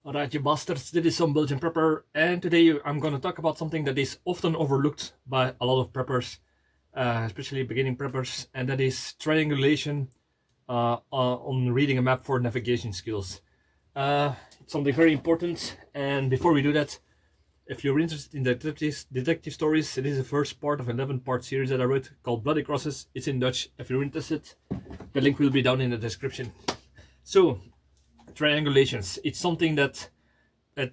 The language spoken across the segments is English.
Alright, you bastards, this is Some-Belgian-prepper, and today I'm gonna talk about something that is often overlooked by a lot of preppers, especially beginning preppers, and that is triangulation on reading a map for navigation skills. It's something very important, and before we do that, if you're interested in detective stories, it is the first part of an 11-part series that I wrote called Bloody Crosses. It's in Dutch. If you're interested, the link will be down in the description. So, triangulations. It's something that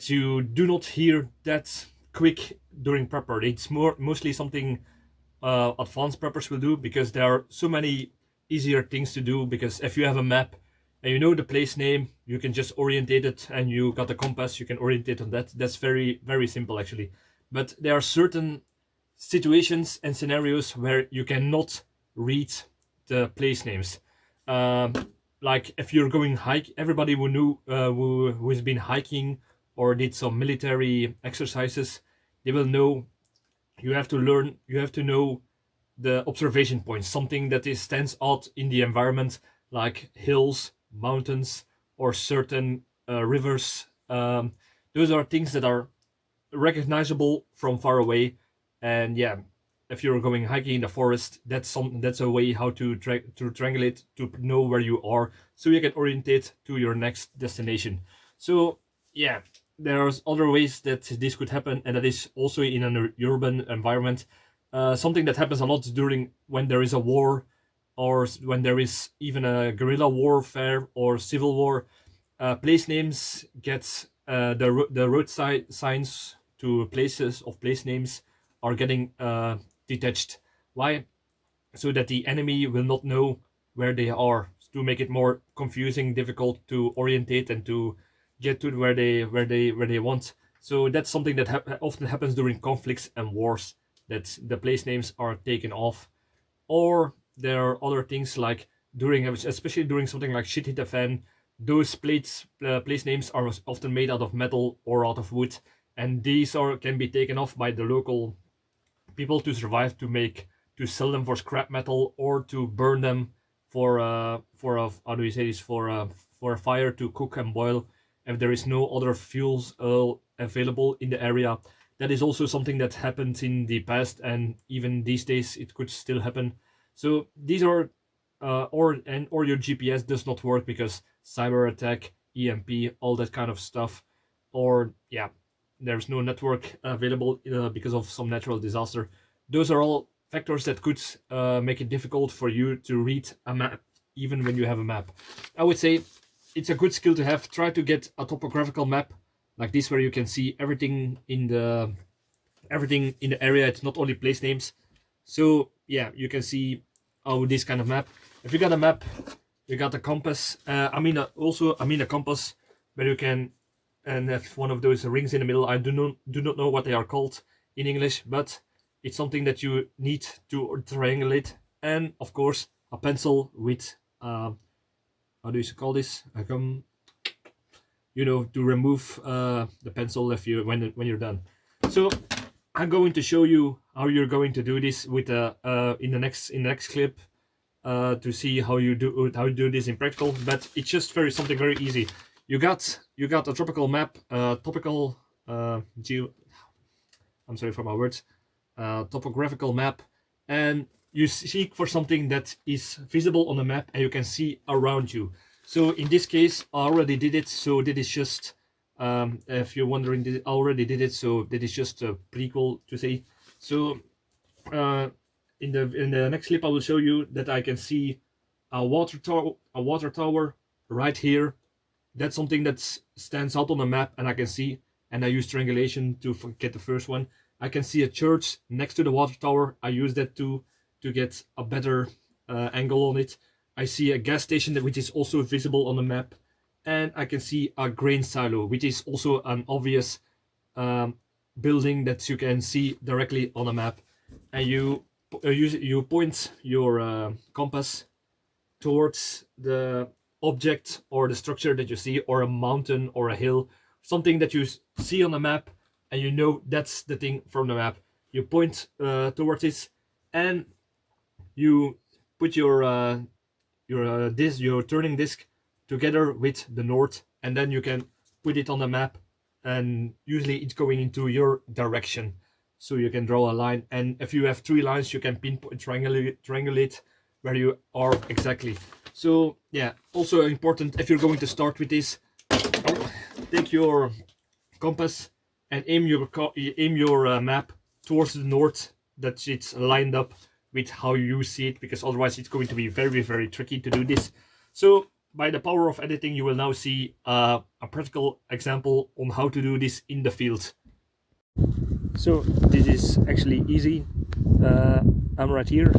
you do not hear that quick during prepper. It's mostly something advanced preppers will do, because there are so many easier things to do. Because if you have a map and you know the place name, you can just orientate it, and you got a compass, you can orientate on that. That's very, very simple actually. But there are certain situations and scenarios where you cannot read the place names. Like if you're going hike, everybody who knew who has been hiking or did some military exercises, they will know you have to know the observation points, something that stands out in the environment, like hills, mountains, or certain rivers. Those are things that are recognizable from far away. And yeah, if you're going hiking in the forest, that's a way how to triangulate, to know where you are, so you can orientate to your next destination. So yeah, there's other ways that this could happen, and that is also in an urban environment. Something that happens a lot during when there is a war, or when there is even a guerrilla warfare or civil war. Place names get the roadside signs to places of place names are getting detached. Why? So that the enemy will not know where they are, to make it more confusing, difficult to orientate and to get to where they want. So that's something that often happens during conflicts and wars, that the place names are taken off. Or there are other things like especially during something like SHTF, those place names are often made out of metal or out of wood, and these can be taken off by the local people to survive, to sell them for scrap metal, or to burn them for how do you say this, for a fire to cook and boil if there is no other fuels available in the area. That is also something that happened in the past, and even these days it could still happen. So these are or your GPS does not work because cyber attack, EMP, all that kind of stuff, or yeah, there's no network available because of some natural disaster. Those are all factors that could make it difficult for you to read a map, even when you have a map. I would say it's a good skill to have. Try to get a topographical map like this, where you can see everything in the area. It's not only place names. So yeah, you can see this kind of map. If you got a map, you got a compass. I mean a compass where you can, and have one of those rings in the middle. I do not know what they are called in English, but it's something that you need to triangulate. And of course, a pencil with how do you call this? To remove the pencil if you when you're done. So I'm going to show you how you're going to do this with in the next clip, to see how you do this in practical. But it's just something very easy. You got a tropical map, topical I'm sorry for my words, topographical map, and you seek for something that is visible on the map and you can see around you. So in this case, I already did it. So this is just, if you're wondering, I already did it. So that is just a prequel to say. So in the next clip, I will show you that I can see a water tower right here. That's something that stands out on the map, and I can see. And I use triangulation to get the first one. I can see a church next to the water tower. I use that to get a better angle on it. I see a gas station which is also visible on the map, and I can see a grain silo, which is also an obvious building that you can see directly on the map. And you point your compass towards the object or the structure that you see, or a mountain or a hill, something that you see on the map, and you know that's the thing from the map. You point towards it, and you put your turning disc together with the north, and then you can put it on the map, and usually it's going into your direction. So you can draw a line, and if you have 3 lines, you can pinpoint triangulate where you are exactly. So yeah, also important, if you're going to start with this, take your compass and aim your map towards the north, that it's lined up with how you see it, because otherwise it's going to be very, very tricky to do this. So by the power of editing, you will now see a practical example on how to do this in the field. So this is actually easy. I'm right here,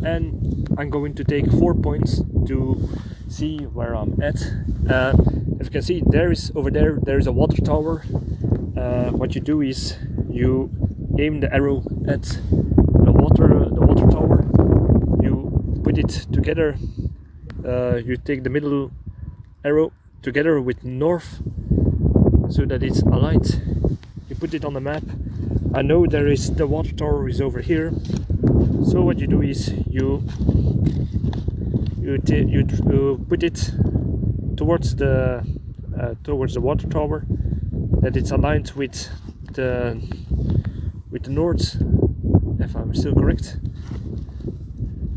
and I'm going to take 4 points to see where I'm at. As you can see, over there is a water tower. What you do is you aim the arrow at the water tower. You put it together. You take the middle arrow together with north, so that it's aligned. You put it on the map. I know the water tower is over here. So what you do is you put it towards the water tower, that it's aligned with the north, if I'm still correct.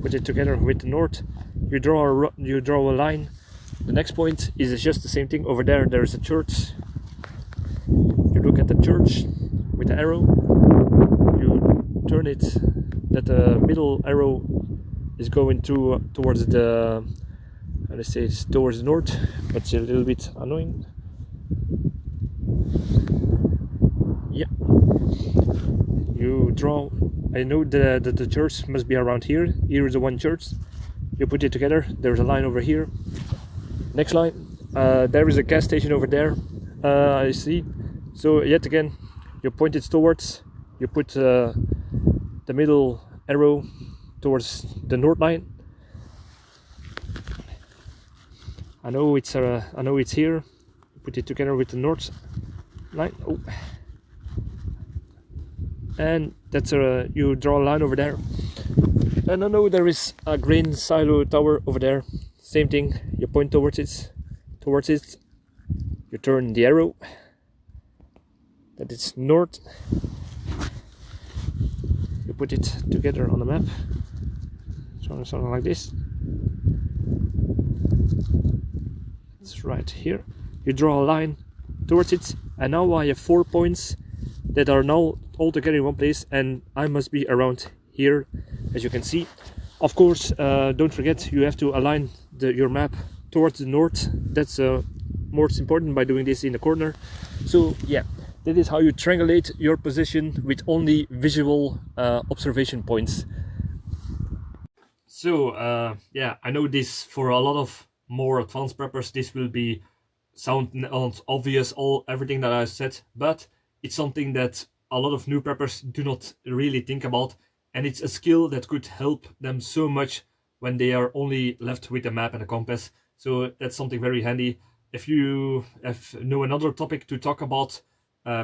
Put it together with the north. You draw a line. The next point is just the same thing. Over there is a church. You look at the church with the arrow. You turn it that the middle arrow is going towards the, let's say it's towards the north, but it's a little bit annoying. Yeah, you draw. I know that the church must be around here. Here is the one church. You put it together. There's a line over here. Next line. There is a gas station over there. I see. So yet again, you point it towards. You put the middle arrow towards the north line. I know it's here. Put it together with the north line. Oh. And that's you draw a line over there. And I know there is a grain silo tower over there. Same thing. You point towards it. You turn the arrow. That it's north. You put it together on the map. Something like this. It's right here. You draw a line towards it, and now I have 4 points that are now all together in one place, and I must be around here, as you can see. Of course, don't forget, you have to align your map towards the north. That's most important by doing this in the corner. So yeah, that is how you triangulate your position with only visual observation points. So yeah, I know this for a lot of more advanced preppers, this will be sound obvious, everything that I said, but it's something that a lot of new preppers do not really think about, and it's a skill that could help them so much when they are only left with a map and a compass. So that's something very handy. If you know another topic to talk about,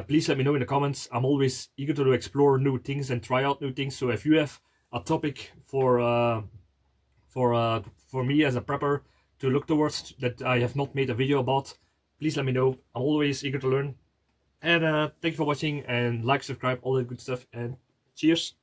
please let me know in the comments. I'm always eager to explore new things and try out new things. So if you have a topic for me as a prepper to look towards that I have not made a video about, please let me know. I'm always eager to learn. And thank you for watching, and like, subscribe, all that good stuff, and cheers.